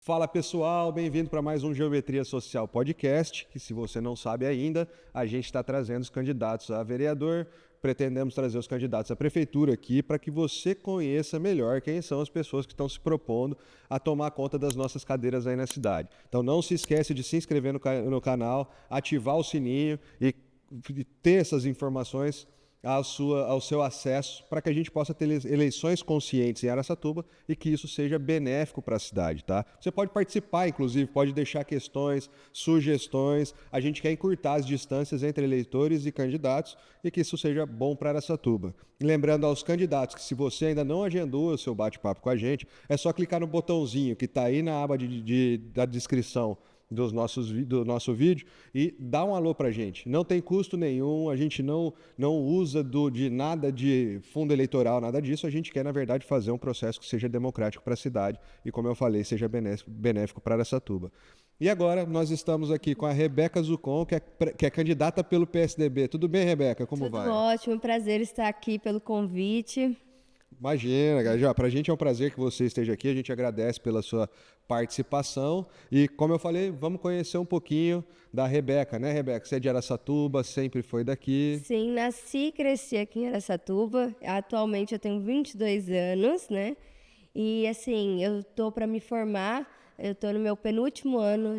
Fala pessoal, bem-vindo para mais um Geometria Social Podcast, que se você não sabe ainda, a gente está trazendo os candidatos a vereador, pretendemos trazer os candidatos à prefeitura aqui para que você conheça melhor quem são as pessoas que estão se propondo a tomar conta das nossas cadeiras aí na cidade. Então não se esquece de se inscrever no canal, ativar o sininho e ter essas informações ao seu acesso para que a gente possa ter eleições conscientes em Araçatuba e que isso seja benéfico para a cidade, tá? Você pode participar, inclusive, pode deixar questões, sugestões. A gente quer encurtar as distâncias entre eleitores e candidatos e que isso seja bom para Araçatuba. E lembrando aos candidatos que se você ainda não agendou o seu bate-papo com a gente, é só clicar no botãozinho que está aí na aba da descrição do nosso vídeo e dá um alô pra gente. Não tem custo nenhum, a gente não usa de nada de fundo eleitoral, nada disso. A gente quer, na verdade, fazer um processo que seja democrático para a cidade e, como eu falei, seja benéfico para Araçatuba. E agora nós estamos aqui com a Rebeca Zucon, que é candidata pelo PSDB. Tudo bem, Rebeca? Como vai? Tudo ótimo, prazer estar aqui pelo convite. Imagina, já para a gente é um prazer que você esteja aqui, a gente agradece pela sua participação e, como eu falei, vamos conhecer um pouquinho da Rebeca, né, Rebeca? Você é de Araçatuba, sempre foi daqui. Sim, nasci e cresci aqui em Araçatuba. Atualmente eu tenho 22 anos, né? E assim, eu tô para me formar, eu tô no meu penúltimo ano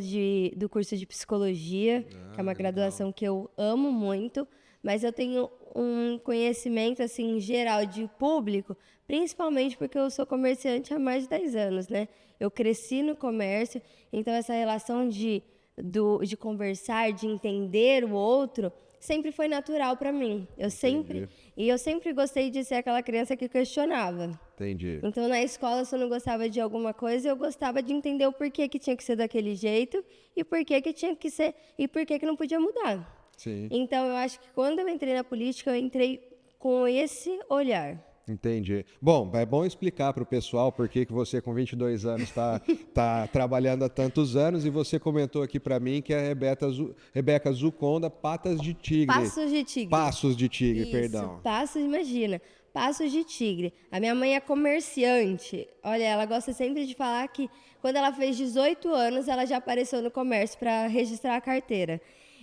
do curso de psicologia, que é uma graduação que eu amo muito, mas eu tenho um conhecimento assim geral de público, principalmente porque eu sou comerciante há mais de 10 anos, né? Eu cresci no comércio, então essa relação de conversar, de entender o outro, sempre foi natural para mim. Eu sempre gostei de ser aquela criança que questionava. Entendi. Então, na escola, se eu não gostava de alguma coisa, eu gostava de entender o porquê que tinha que ser daquele jeito e porquê que tinha que ser e porquê que não podia mudar. Sim. Então, eu acho que quando eu entrei na política, eu entrei com esse olhar. Entendi. Bom, é bom explicar para o pessoal por que você, com 22 anos, tá trabalhando há tantos anos e você comentou aqui para mim que é a Rebeca Zucon da Patas de Tigre. Passos de Tigre. Passos de Tigre, Isso, perdão. Passos, imagina. Passos de Tigre. A minha mãe é comerciante. Olha, ela gosta sempre de falar que quando ela fez 18 anos, ela já apareceu no comércio para registrar a carteira.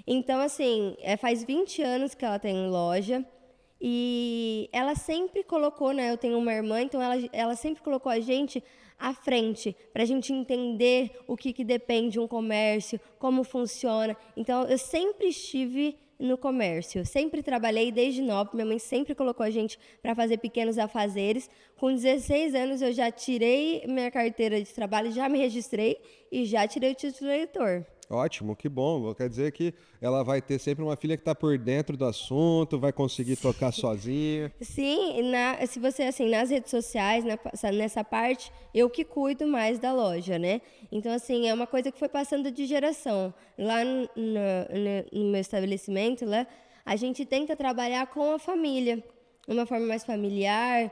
Então, assim, faz 20 anos que ela tem loja. E ela sempre colocou, né? Eu tenho uma irmã, então ela sempre colocou a gente à frente, para a gente entender o que depende um comércio, como funciona. Então, eu sempre estive no comércio, sempre trabalhei desde nova. Minha mãe sempre colocou a gente para fazer pequenos afazeres. Com 16 anos, eu já tirei minha carteira de trabalho, já me registrei e já tirei o título de eleitor. Ótimo, que bom. Quer dizer que ela vai ter sempre uma filha que está por dentro do assunto, vai conseguir tocar sozinha. Sim, se você, assim, nas redes sociais, nessa parte, eu que cuido mais da loja, né? Então, assim, é uma coisa que foi passando de geração. Lá no meu estabelecimento, lá, a gente tenta trabalhar com a família, uma forma mais familiar,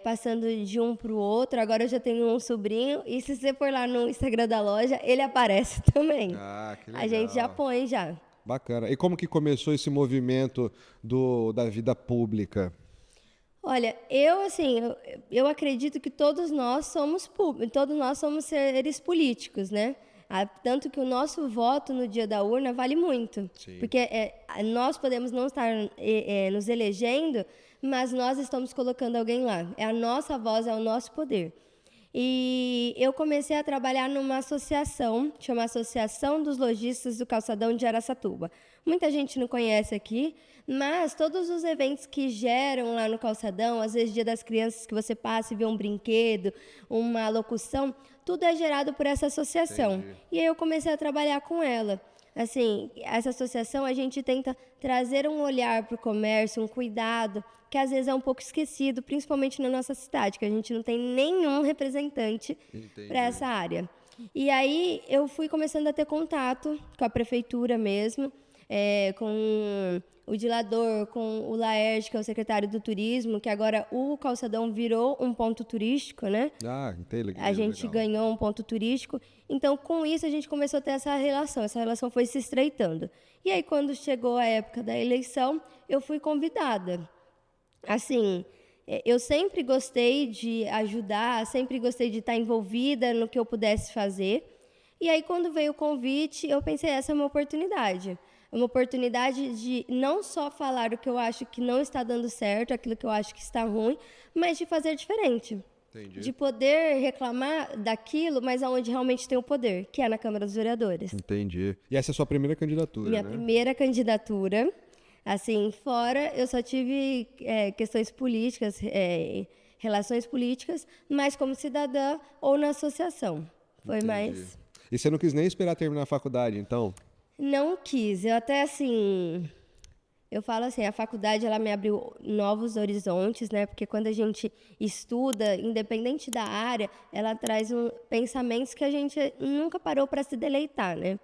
passando de um para o outro. Agora eu já tenho um sobrinho e se você for lá no Instagram da loja, ele aparece também. Ah, que legal. A gente já põe já. Bacana. E como que começou esse movimento da vida pública? Olha, eu acredito que todos nós somos seres políticos, né? Tanto que o nosso voto no dia da urna vale muito. Sim. Porque nós podemos não estar nos elegendo, mas nós estamos colocando alguém lá. É a nossa voz, é o nosso poder. E eu comecei a trabalhar numa associação, chama Associação dos Lojistas do Calçadão de Araçatuba. Muita gente não conhece aqui, mas todos os eventos que geram lá no calçadão, às vezes Dia das Crianças que você passa e vê um brinquedo, uma locução, tudo é gerado por essa associação. Entendi. E aí eu comecei a trabalhar com ela. Assim, essa associação a gente tenta trazer um olhar para o comércio, um cuidado, que às vezes é um pouco esquecido, principalmente na nossa cidade, que a gente não tem nenhum representante para essa área. E aí eu fui começando a ter contato com a prefeitura mesmo, com o dilador, com o Laerte, que é o secretário do turismo, que agora o calçadão virou um ponto turístico, né? Ah, entendi. A gente ganhou um ponto turístico. Então, com isso, a gente começou a ter essa relação. Essa relação foi se estreitando. E aí, quando chegou a época da eleição, eu fui convidada. Assim, eu sempre gostei de ajudar, sempre gostei de estar envolvida no que eu pudesse fazer. E aí, quando veio o convite, eu pensei, essa é uma oportunidade. É uma oportunidade de não só falar o que eu acho que não está dando certo, aquilo que eu acho que está ruim, mas de fazer diferente. Entendi. De poder reclamar daquilo, mas aonde realmente tem o poder, que é na Câmara dos Vereadores. Entendi. E essa é a sua primeira candidatura, Minha né? primeira candidatura, assim, fora eu só tive questões políticas, relações políticas, mas como cidadã ou na associação. Foi Entendi. mais... E você não quis nem esperar terminar a faculdade, então? Não quis, eu até assim... Eu falo assim, a faculdade ela me abriu novos horizontes, né? Porque quando a gente estuda, independente da área, ela traz pensamentos que a gente nunca parou para se deleitar, né?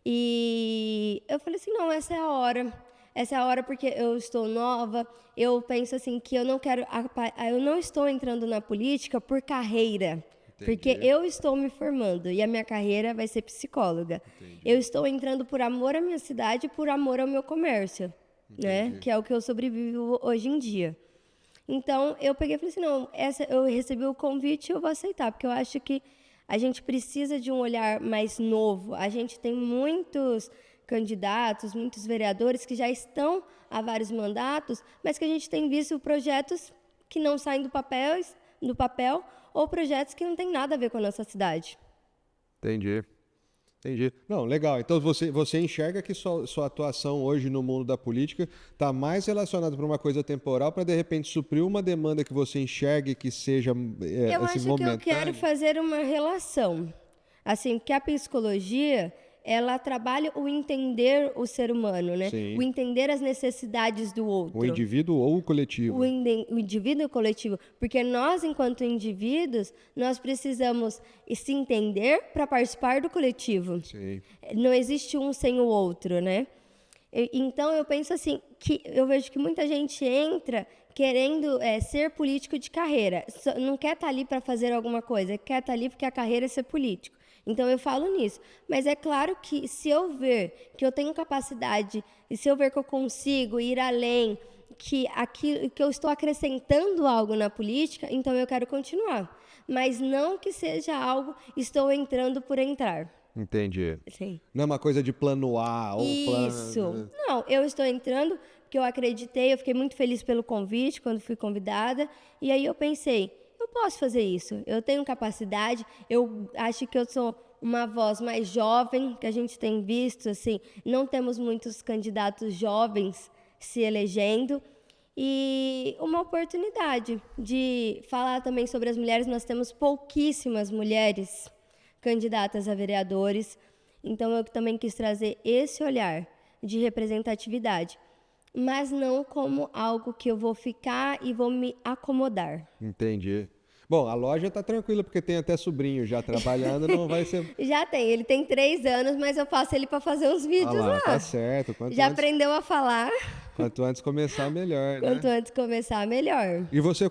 E eu falei assim, não, essa é a hora. Essa é a hora porque eu estou nova. Eu penso assim que eu não quero, eu não estou entrando na política por carreira. Porque Entendi. eu estou me formando e a minha carreira vai ser psicóloga. Entendi. Eu estou entrando por amor à minha cidade e por amor ao meu comércio, né? Entendi. Que é o que eu sobrevivo hoje em dia. Então, eu peguei e falei assim, não, eu recebi o convite e eu vou aceitar, porque eu acho que a gente precisa de um olhar mais novo. A gente tem muitos candidatos, muitos vereadores que já estão há vários mandatos, mas que a gente tem visto projetos que não saem do papel ou projetos que não têm nada a ver com a nossa cidade. Entendi. Entendi. Não, legal. Então você enxerga que sua atuação hoje no mundo da política está mais relacionada para uma coisa temporal para de repente suprir uma demanda que você enxergue que seja Eu esse acho que eu momentâneo? quero fazer uma relação. Assim, porque a psicologia, ela trabalha o entender o ser humano, né? Sim. O entender as necessidades do outro. O indivíduo ou o coletivo? O indivíduo e o coletivo. Porque nós, enquanto indivíduos, nós precisamos se entender para participar do coletivo. Sim. Não existe um sem o outro, né? Então, eu penso assim, que eu vejo que muita gente entra querendo ser político de carreira. Não quer estar ali para fazer alguma coisa, quer estar ali porque a carreira é ser político. Então, eu falo nisso. Mas é claro que se eu ver que eu tenho capacidade, e se eu ver que eu consigo ir além, que eu estou acrescentando algo na política, então eu quero continuar. Mas não que seja algo, estou entrando por entrar. Entendi. Sim. Não é uma coisa de plano A ou Isso. plano... Não, eu estou entrando porque eu acreditei, eu fiquei muito feliz pelo convite quando fui convidada. E aí eu pensei, eu posso fazer isso, eu tenho capacidade, eu acho que eu sou uma voz mais jovem, que a gente tem visto, assim, não temos muitos candidatos jovens se elegendo. E uma oportunidade de falar também sobre as mulheres, nós temos pouquíssimas mulheres candidatas a vereadores, então eu também quis trazer esse olhar de representatividade, mas não como algo que eu vou ficar e vou me acomodar. Entendi. Bom, a loja tá tranquila porque tem até sobrinho já trabalhando, não vai ser... Já tem, ele tem 3 anos, mas eu faço ele para fazer uns vídeos Ah lá, lá. tá certo. Já aprendeu a falar, Quanto antes começar, melhor, né? quanto antes começar, melhor. E você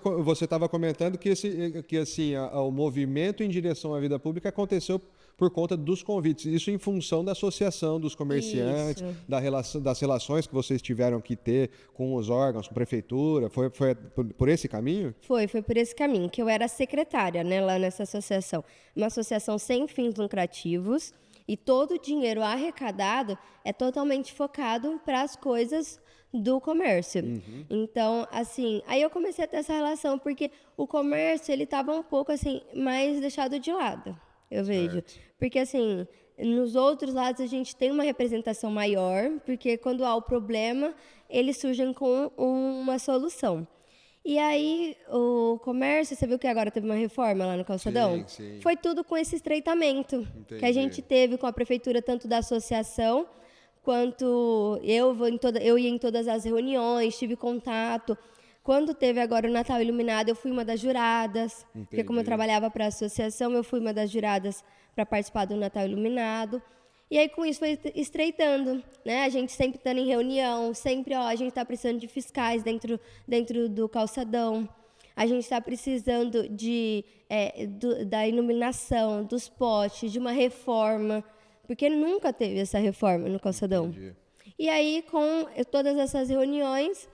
estava comentando que assim, o movimento em direção à vida pública aconteceu por conta dos convites. Isso em função da associação dos comerciantes, Isso. das relações que vocês tiveram que ter com os órgãos, com a prefeitura. Foi por esse caminho? Foi por esse caminho, que eu era secretária, né, lá nessa associação. Uma associação sem fins lucrativos e todo o dinheiro arrecadado é totalmente focado para as coisas do comércio. Então, assim, aí eu comecei a ter essa relação, porque o comércio, ele estava um pouco, assim, mais deixado de lado, eu vejo. Porque, assim, nos outros lados a gente tem uma representação maior, porque quando há o problema, eles surgem com uma solução. E aí, o comércio, você viu que agora teve uma reforma lá no Calçadão? Sim. Foi tudo com esse estreitamento que a Entendi. gente teve com a prefeitura, tanto da associação, quanto eu ia em todas as reuniões, tive contato. Quando teve agora o Natal Iluminado, eu fui uma das juradas, porque como eu Entendi. trabalhava para a associação, eu fui uma das juradas para participar do Natal Iluminado. E aí, com isso, foi estreitando, né? A gente sempre estando em reunião, sempre, a gente está precisando de fiscais dentro do calçadão. A gente está precisando da iluminação, dos postes, de uma reforma, porque nunca teve essa reforma no calçadão. Entendi. E aí, com todas essas reuniões,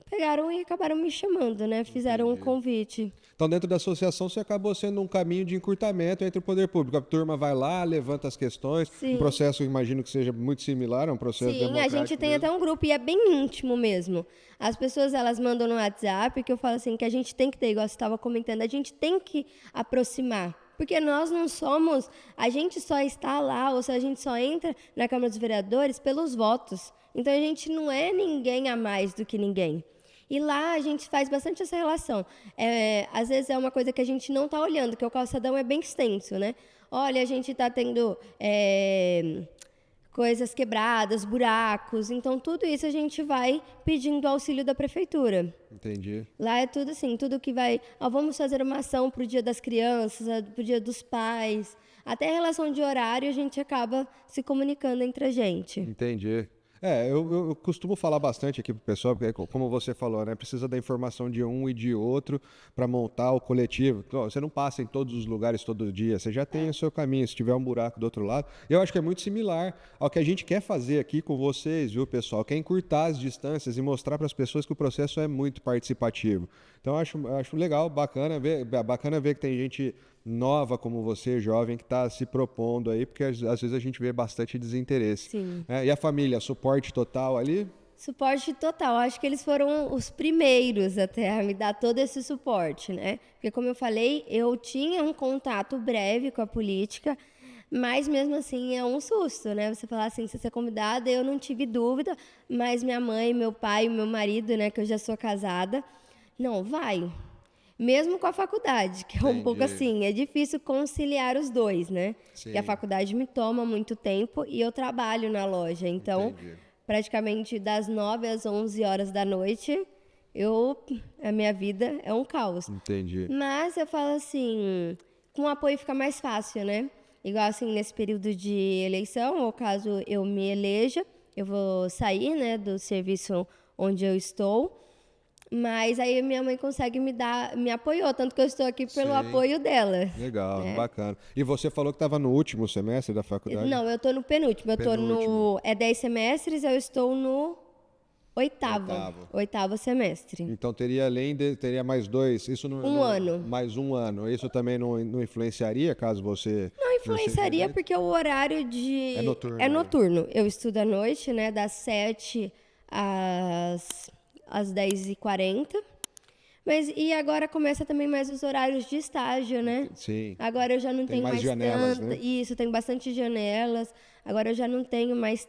pegaram e acabaram me chamando, né? Fizeram um convite. Então, dentro da associação, você acabou sendo um caminho de encurtamento entre o poder público. A turma vai lá, levanta as questões. Um Sim. processo, eu imagino que seja muito similar, é um processo Sim, democrático a gente tem mesmo. até um grupo e é bem íntimo mesmo. As pessoas, elas mandam no WhatsApp, que eu falo assim, que a gente tem que ter, igual você estava comentando, a gente tem que aproximar. Porque nós não somos, a gente só está lá, ou seja, a gente só entra na Câmara dos Vereadores pelos votos. Então, a gente não é ninguém a mais do que ninguém. E lá a gente faz bastante essa relação. Às vezes é uma coisa que a gente não está olhando, que o calçadão é bem extenso, né? Olha, a gente está tendo coisas quebradas, buracos. Então, tudo isso a gente vai pedindo auxílio da prefeitura. Entendi. Lá é tudo assim, tudo que vai... vamos fazer uma ação para o Dia das Crianças, para o Dia dos Pais. Até a relação de horário a gente acaba se comunicando entre a gente. Entendi. Eu costumo falar bastante aqui pro pessoal, porque como você falou, né, precisa da informação de um e de outro para montar o coletivo. Então, você não passa em todos os lugares todo dia, você já tem o seu caminho, se tiver um buraco do outro lado. Eu acho que é muito similar ao que a gente quer fazer aqui com vocês, viu, pessoal? Quer encurtar as distâncias e mostrar para as pessoas que o processo é muito participativo. Então, eu acho legal, bacana ver que tem gente nova como você, jovem, que está se propondo aí, porque às vezes a gente vê bastante desinteresse. Sim. E a família, suporte total ali? Suporte total. Acho que eles foram os primeiros até a me dar todo esse suporte, né? Porque, como eu falei, eu tinha um contato breve com a política, mas mesmo assim é um susto, né? Você falar assim, se você é convidada, eu não tive dúvida, mas minha mãe, meu pai, meu marido, né, que eu já sou casada, não, vai. Mesmo com a faculdade, que é um pouco assim, é difícil conciliar os dois, né? Sim. Porque a faculdade me toma muito tempo e eu trabalho na loja, então praticamente das 9 às 11 horas da noite, a minha vida é um caos. Entendi. Mas eu falo assim, com o apoio fica mais fácil, né? Igual assim, nesse período de eleição, ou caso eu me eleja, eu vou sair, né, do serviço onde eu estou. Mas aí minha mãe consegue me apoiou, tanto que eu estou aqui pelo apoio dela. Legal, bacana. E você falou que estava no último semestre da faculdade? Não, eu estou no penúltimo. Eu estou no... 10 semestres, eu estou no oitavo semestre. Então teria teria mais dois, isso não... Um ano. Mais um ano. Isso também não influenciaria caso você... Não influenciaria porque o horário de... É noturno. É noturno. Eu estudo à noite, né, das 7 às 10h40. E agora começa também mais os horários de estágio, né? Sim. Agora eu já não tenho mais janelas, tanto... né? Isso, tem bastante janelas. Agora eu já não tenho mais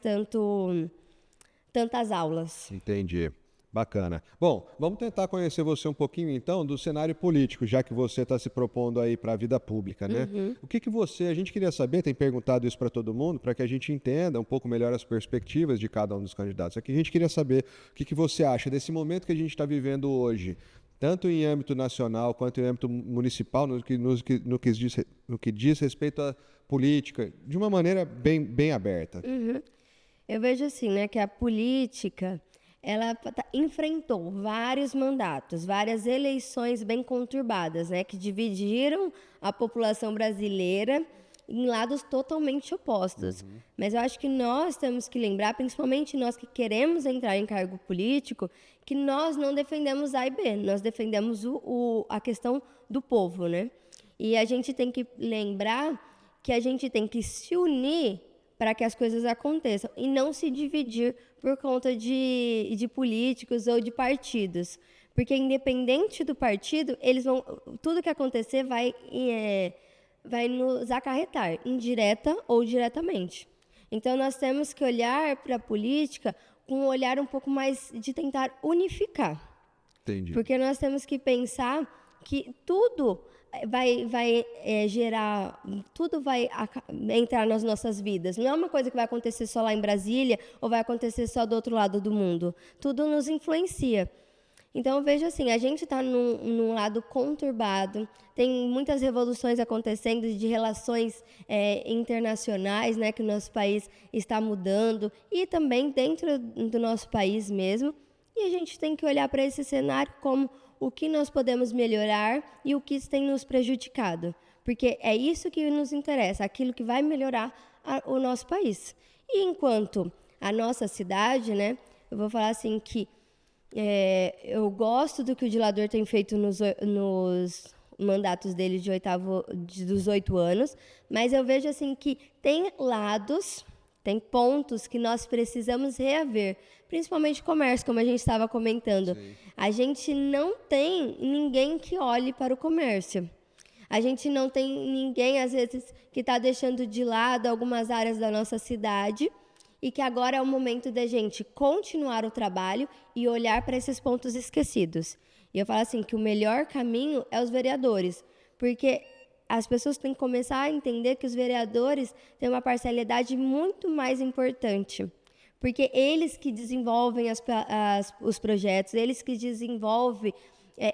tantas aulas. Entendi. Bacana. Bom, vamos tentar conhecer você um pouquinho, então, do cenário político, já que você está se propondo aí para a vida pública, né? O que a gente queria saber, tem perguntado isso para todo mundo, para que a gente entenda um pouco melhor as perspectivas de cada um dos candidatos. Aqui a gente queria saber o que você acha desse momento que a gente está vivendo hoje, tanto em âmbito nacional quanto em âmbito municipal, no que diz respeito à política, de uma maneira bem aberta. Eu vejo assim, né, que a política... ela enfrentou vários mandatos, várias eleições bem conturbadas, né, que dividiram a população brasileira em lados totalmente opostos. Mas eu acho que nós temos que lembrar, principalmente nós que queremos entrar em cargo político, que nós não defendemos A e B, nós defendemos a questão do povo, né? E a gente tem que lembrar que a gente tem que se unir para que as coisas aconteçam e não se dividir por conta de políticos ou de partidos. Porque, independente do partido, tudo que acontecer vai nos acarretar, indireta ou diretamente. Então, nós temos que olhar para a política com um olhar um pouco mais de tentar unificar. Entendi. Porque nós temos que pensar que tudo vai gerar, tudo vai entrar nas nossas vidas. Não é uma coisa que vai acontecer só lá em Brasília ou vai acontecer só do outro lado do mundo. Tudo nos influencia. Então, eu vejo assim, a gente está num lado conturbado, tem muitas revoluções acontecendo de relações internacionais, né, que o nosso país está mudando, e também dentro do nosso país mesmo. E a gente tem que olhar para esse cenário como o que nós podemos melhorar e o que isso tem nos prejudicado. Porque é isso que nos interessa, aquilo que vai melhorar o nosso país. E enquanto a nossa cidade, né, eu vou falar assim que Eu gosto do que o Dilador tem feito nos mandatos dele dos 8 anos, mas eu vejo assim que tem lados, tem pontos que nós precisamos reaver, principalmente comércio, como a gente estava comentando. Sim. A gente não tem ninguém que olhe para o comércio. A gente não tem ninguém, às vezes, que está deixando de lado algumas áreas da nossa cidade e que agora é o momento da gente continuar o trabalho e olhar para esses pontos esquecidos. E eu falo assim, que o melhor caminho é os vereadores, porque as pessoas têm que começar a entender que os vereadores têm uma parcialidade muito mais importante, porque eles que desenvolvem os projetos, eles que desenvolvem,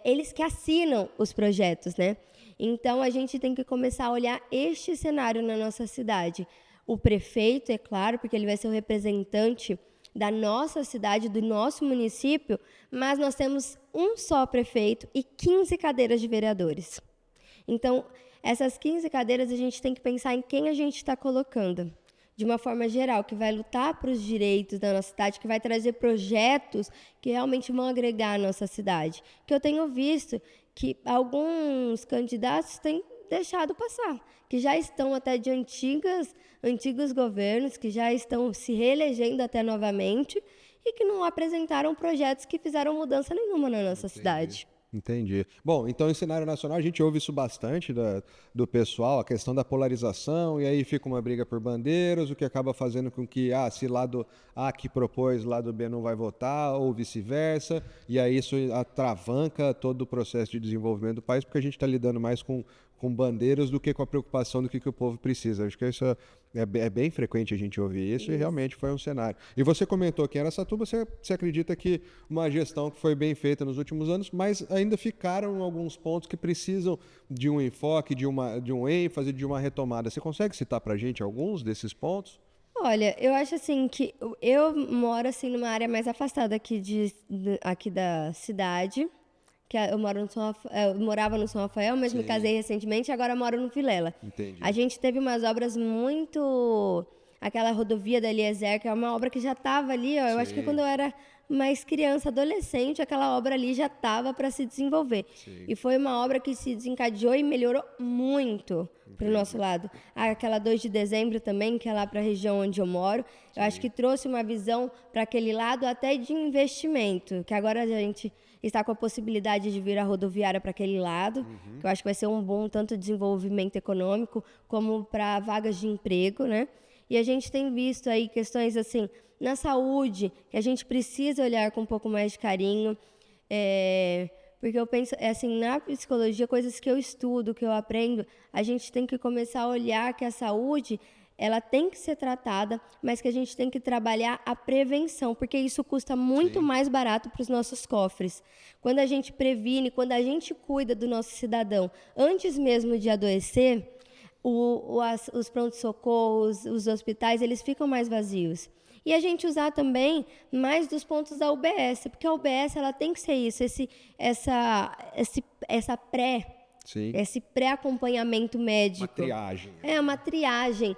eles que assinam os projetos, né? Então, a gente tem que começar a olhar este cenário na nossa cidade. O prefeito, é claro, porque ele vai ser o representante da nossa cidade, do nosso município, mas nós temos um só prefeito e 15 cadeiras de vereadores. Então, essas 15 cadeiras, a gente tem que pensar em quem a gente está colocando, de uma forma geral, que vai lutar para os direitos da nossa cidade, que vai trazer projetos que realmente vão agregar a nossa cidade. Que eu tenho visto que alguns candidatos têm deixado passar, que já estão até de antigos governos, que já estão se reelegendo até novamente e que não apresentaram projetos que fizeram mudança nenhuma na nossa cidade. Entendi. Bom, então em cenário nacional a gente ouve isso bastante do pessoal, a questão da polarização, e aí fica uma briga por bandeiras, o que acaba fazendo com que, se lado A que propôs, lado B não vai votar, ou vice-versa, e aí isso atravanca todo o processo de desenvolvimento do país, porque a gente está lidando mais com bandeiras do que com a preocupação do que o povo precisa. Acho que isso é bem frequente a gente ouvir isso, e realmente foi um cenário. E você comentou que em Araçatuba, você acredita que uma gestão que foi bem feita nos últimos anos, mas ainda ficaram alguns pontos que precisam de um enfoque, de um ênfase, de uma retomada. Você consegue citar para a gente alguns desses pontos? Olha, eu acho assim que eu moro assim numa área mais afastada aqui da cidade, que eu morava no São Rafael, mas me casei recentemente e agora moro no Vilela. Entendi. A gente teve umas obras muito... Aquela rodovia da Eliezer, que é uma obra que já estava ali, ó. Eu acho que quando eu era mais criança, adolescente, aquela obra ali já estava para se desenvolver. Sim. E foi uma obra que se desencadeou e melhorou muito para o nosso lado. Aquela 2 de dezembro também, que é lá para a região onde eu moro, eu acho que trouxe uma visão para aquele lado até de investimento, que agora a gente está com a possibilidade de vir a rodoviária para aquele lado, que eu acho que vai ser um bom tanto desenvolvimento econômico como para vagas de emprego, né? E a gente tem visto aí questões assim, na saúde, que a gente precisa olhar com um pouco mais de carinho, porque eu penso, assim, na psicologia, coisas que eu estudo, que eu aprendo, a gente tem que começar a olhar que a saúde, ela tem que ser tratada, mas que a gente tem que trabalhar a prevenção, porque isso custa muito mais barato para os nossos cofres. Quando a gente previne, quando a gente cuida do nosso cidadão, antes mesmo de adoecer, os pronto-socorros, os hospitais, eles ficam mais vazios. E a gente usar também mais dos pontos da UBS, porque a UBS ela tem que ser isso, esse pré-acompanhamento médico. Uma triagem. Uma triagem.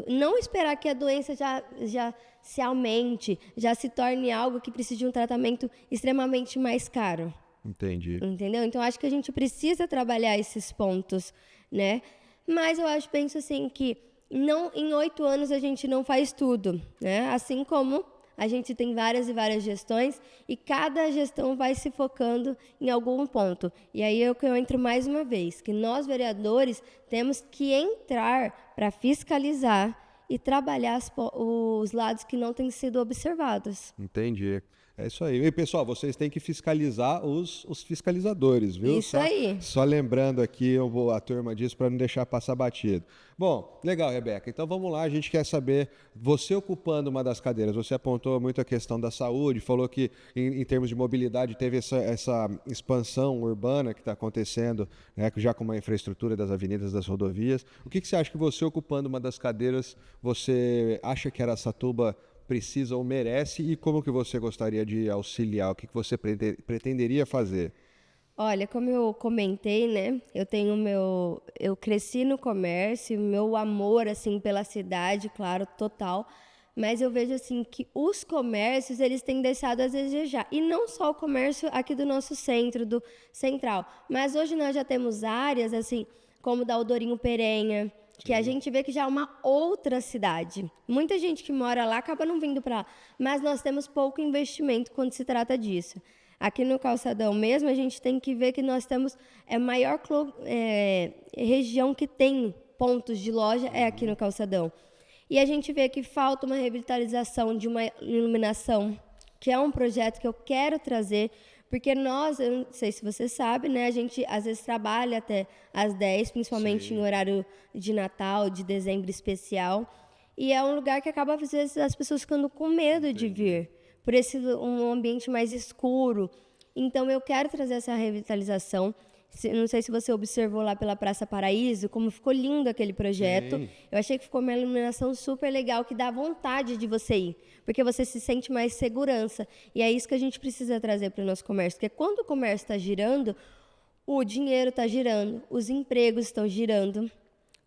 Não esperar que a doença já se aumente, já se torne algo que precise de um tratamento extremamente mais caro. Entendi. Entendeu? Então, acho que a gente precisa trabalhar esses pontos, né? Mas eu penso assim que em 8 anos a gente não faz tudo, né? Assim como a gente tem várias e várias gestões e cada gestão vai se focando em algum ponto. E aí eu entro mais uma vez, que nós vereadores temos que entrar para fiscalizar e trabalhar os lados que não têm sido observados. Entendi. É isso aí. E, pessoal, vocês têm que fiscalizar os fiscalizadores, viu? Isso aí. Só lembrando aqui a turma disso para não deixar passar batido. Bom, legal, Rebeca. Então vamos lá, a gente quer saber, você ocupando uma das cadeiras, você apontou muito a questão da saúde, falou que em termos de mobilidade teve essa expansão urbana que está acontecendo, né, já com uma infraestrutura das avenidas, das rodovias. O que você acha que você ocupando uma das cadeiras, você acha que Araçatuba precisa ou merece, e como que você gostaria de auxiliar? O que você pretenderia fazer? Olha, como eu comentei, né? Eu cresci no comércio, meu amor assim pela cidade, claro, total. mas eu vejo assim que os comércios, eles têm deixado a desejar. E não só o comércio aqui do nosso centro, do central, mas hoje nós já temos áreas assim, como da Aldorinho Perenha, que a gente vê que já é uma outra cidade. Muita gente que mora lá acaba não vindo para lá, mas nós temos pouco investimento quando se trata disso. Aqui no Calçadão mesmo, a gente tem que ver que nós temos a maior região que tem pontos de loja é aqui no Calçadão. E a gente vê que falta uma revitalização de uma iluminação, que é um projeto que eu quero trazer, porque nós, eu não sei se você sabe, né, a gente às vezes trabalha até às 10, principalmente em horário de Natal, de dezembro especial, e é um lugar que acaba, às vezes, as pessoas ficando com medo de vir, por um ambiente mais escuro. Então, eu quero trazer essa revitalização. Não sei se você observou lá pela Praça Paraíso, como ficou lindo aquele projeto. Sim. Eu achei que ficou uma iluminação super legal, que dá vontade de você ir, porque você se sente mais segurança. E é isso que a gente precisa trazer para o nosso comércio, porque quando o comércio está girando, o dinheiro está girando, os empregos estão girando.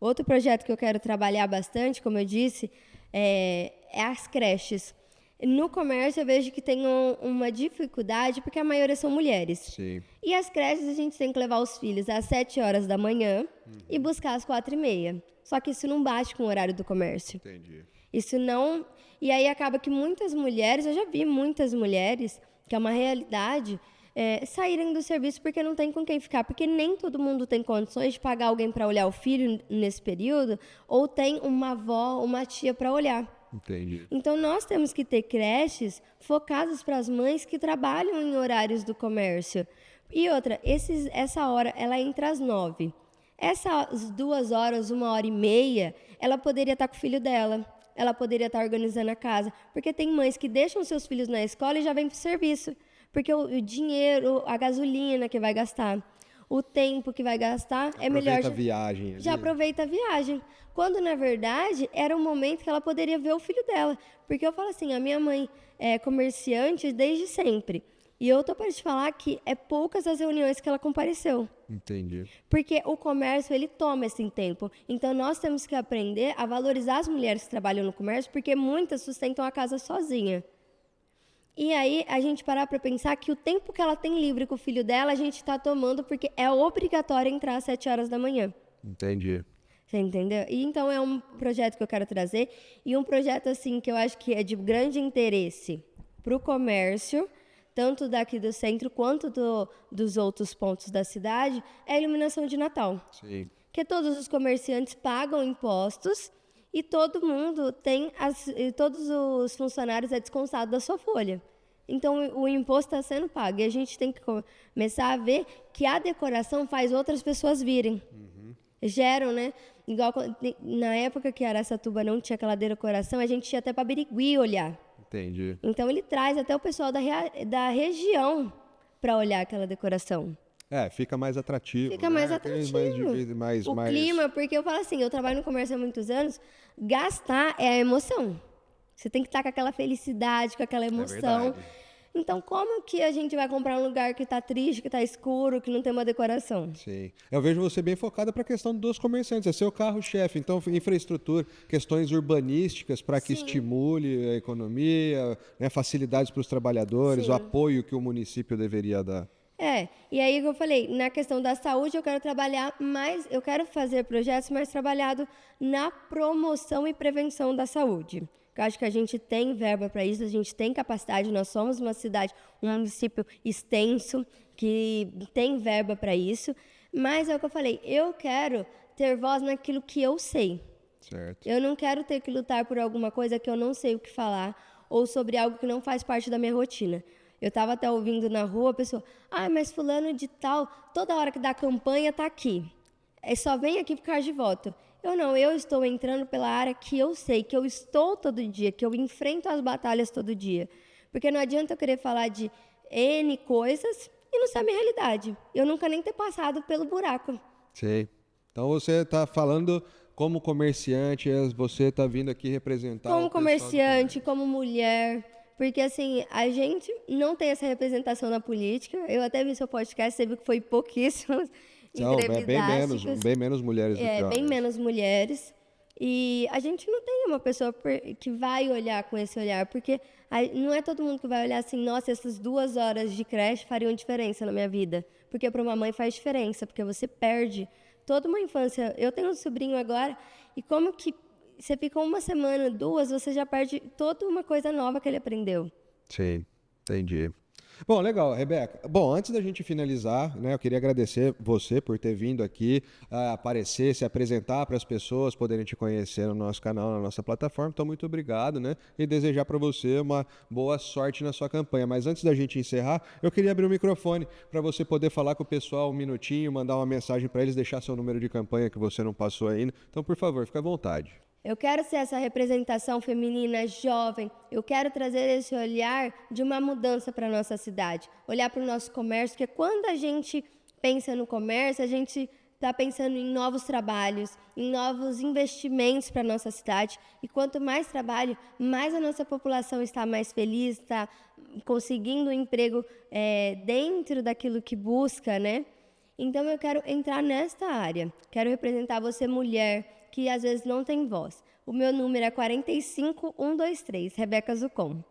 Outro projeto que eu quero trabalhar bastante, como eu disse, é as creches. No comércio, eu vejo que tem uma dificuldade, porque a maioria são mulheres. Sim. E as creches, a gente tem que levar os filhos às 7 horas da manhã e buscar às 4h30. Só que isso não bate com o horário do comércio. Entendi. Isso não... E aí acaba que muitas mulheres, eu já vi muitas mulheres, que é uma realidade, saírem do serviço porque não tem com quem ficar. Porque nem todo mundo tem condições de pagar alguém para olhar o filho nesse período, ou tem uma avó, uma tia para olhar. Entendi. Então, nós temos que ter creches focadas para as mães que trabalham em horários do comércio. E outra, essa hora, ela é entre as 9. Essas 2 horas, 1h30, ela poderia estar com o filho dela. Ela poderia estar organizando a casa. Porque tem mães que deixam seus filhos na escola e já vêm para o serviço. Porque o dinheiro, a gasolina que vai gastar, o tempo que vai gastar, é melhor... Aproveita a viagem. Já aproveita a viagem. Quando, na verdade, era um momento que ela poderia ver o filho dela. Porque eu falo assim, a minha mãe é comerciante desde sempre. E eu tô para te falar que é poucas as reuniões que ela compareceu. Entendi. Porque o comércio, ele toma esse tempo. Então, nós temos que aprender a valorizar as mulheres que trabalham no comércio, porque muitas sustentam a casa sozinha. E aí, a gente parar para pensar que o tempo que ela tem livre com o filho dela, a gente está tomando, porque é obrigatório entrar às 7 horas da manhã. Entendi. Você entendeu? E então é um projeto que eu quero trazer, e um projeto assim que eu acho que é de grande interesse para o comércio, tanto daqui do centro quanto dos outros pontos da cidade, é a iluminação de Natal. Sim. Que todos os comerciantes pagam impostos e todo mundo todos os funcionários é descontado da sua folha. Então, o imposto está sendo pago. E a gente tem que começar a ver que a decoração faz outras pessoas virem. Geram, né? Igual na época que Araçatuba não tinha aquela decoração, a gente ia até para Birigui olhar. Entendi. Então, ele traz até o pessoal da região para olhar aquela decoração. Fica mais atrativo. Fica mais atrativo. O clima, porque eu falo assim, eu trabalho no comércio há muitos anos, gastar é a emoção. Você tem que estar com aquela felicidade, com aquela emoção. Então, como que a gente vai comprar um lugar que está triste, que está escuro, que não tem uma decoração? Sim. Eu vejo você bem focada para a questão dos comerciantes. É seu carro-chefe. Então, infraestrutura, questões urbanísticas para que estimule a economia, né, facilidades para os trabalhadores, o apoio que o município deveria dar. E aí que eu falei, na questão da saúde eu quero trabalhar mais, eu quero fazer projetos mais trabalhados na promoção e prevenção da saúde. Eu acho que a gente tem verba para isso, a gente tem capacidade, nós somos uma cidade, um município extenso, que tem verba para isso, mas é o que eu falei, eu quero ter voz naquilo que eu sei. Certo. Eu não quero ter que lutar por alguma coisa que eu não sei o que falar, ou sobre algo que não faz parte da minha rotina. Eu estava até ouvindo na rua a pessoa, mas fulano de tal, toda hora que dá campanha está aqui. Só vem aqui por causa de voto. Eu estou entrando pela área que eu sei, que eu estou todo dia, que eu enfrento as batalhas todo dia. Porque não adianta eu querer falar de N coisas e não saber a minha realidade. Eu nunca nem ter passado pelo buraco. Sei. Então você está falando como comerciante, você está vindo aqui representar como comerciante, como mulher. Porque, assim, a gente não tem essa representação na política. Eu até vi seu podcast, você viu que foi pouquíssimas entrevistas. Bem menos mulheres do que homens. Bem menos mulheres. E a gente não tem uma pessoa que vai olhar com esse olhar, porque não é todo mundo que vai olhar assim, nossa, essas 2 horas de creche fariam diferença na minha vida. Porque para uma mãe faz diferença, porque você perde toda uma infância. Eu tenho um sobrinho agora, e como que você fica uma semana, 2, você já perde toda uma coisa nova que ele aprendeu. Sim, entendi. Bom, legal, Rebeca. Bom, antes da gente finalizar, né, eu queria agradecer você por ter vindo aqui, aparecer, se apresentar para as pessoas poderem te conhecer no nosso canal, na nossa plataforma. Então, muito obrigado, né? E desejar para você uma boa sorte na sua campanha. Mas antes da gente encerrar, eu queria abrir o microfone para você poder falar com o pessoal um minutinho, mandar uma mensagem para eles, deixar seu número de campanha que você não passou ainda. Então, por favor, fique à vontade. Eu quero ser essa representação feminina jovem. Eu quero trazer esse olhar de uma mudança para a nossa cidade. Olhar para o nosso comércio, porque quando a gente pensa no comércio, a gente está pensando em novos trabalhos, em novos investimentos para a nossa cidade. E quanto mais trabalho, mais a nossa população está mais feliz, está conseguindo um emprego dentro daquilo que busca, né? Então eu quero entrar nesta área. Quero representar você, mulher, que às vezes não tem voz. O meu número é 45123, Rebeca Zucon.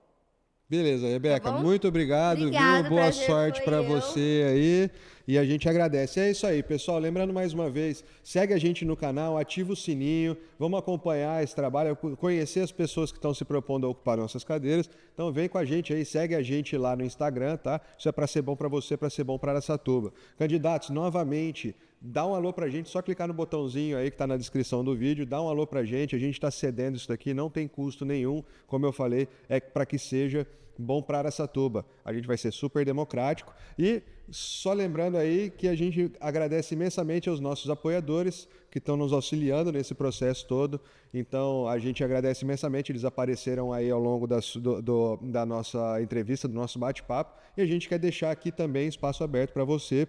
Beleza, Rebeca, Tá bom? muito obrigado, Obrigada, viu? Boa prazer sorte foi para eu. você aí. E a gente agradece. É isso aí, pessoal. Lembrando mais uma vez, segue a gente no canal, ativa o sininho, vamos acompanhar esse trabalho, conhecer as pessoas que estão se propondo a ocupar nossas cadeiras. Então vem com a gente aí, segue a gente lá no Instagram, tá? Isso é para ser bom para você, para ser bom para Araçatuba. Candidatos, novamente, dá um alô pra gente, só clicar no botãozinho aí que tá na descrição do vídeo, dá um alô pra gente, a gente está cedendo isso daqui, não tem custo nenhum, como eu falei, é para que seja bom para Araçatuba. A gente vai ser super democrático e só lembrando aí que a gente agradece imensamente aos nossos apoiadores que estão nos auxiliando nesse processo todo. Então, a gente agradece imensamente, eles apareceram aí ao longo da nossa entrevista, do nosso bate-papo, e a gente quer deixar aqui também espaço aberto para você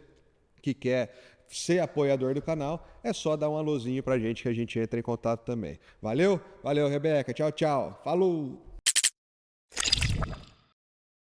que quer ser apoiador do canal, é só dar um alôzinho pra gente que a gente entra em contato também. Valeu? Valeu, Rebeca. Tchau, tchau. Falou!